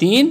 3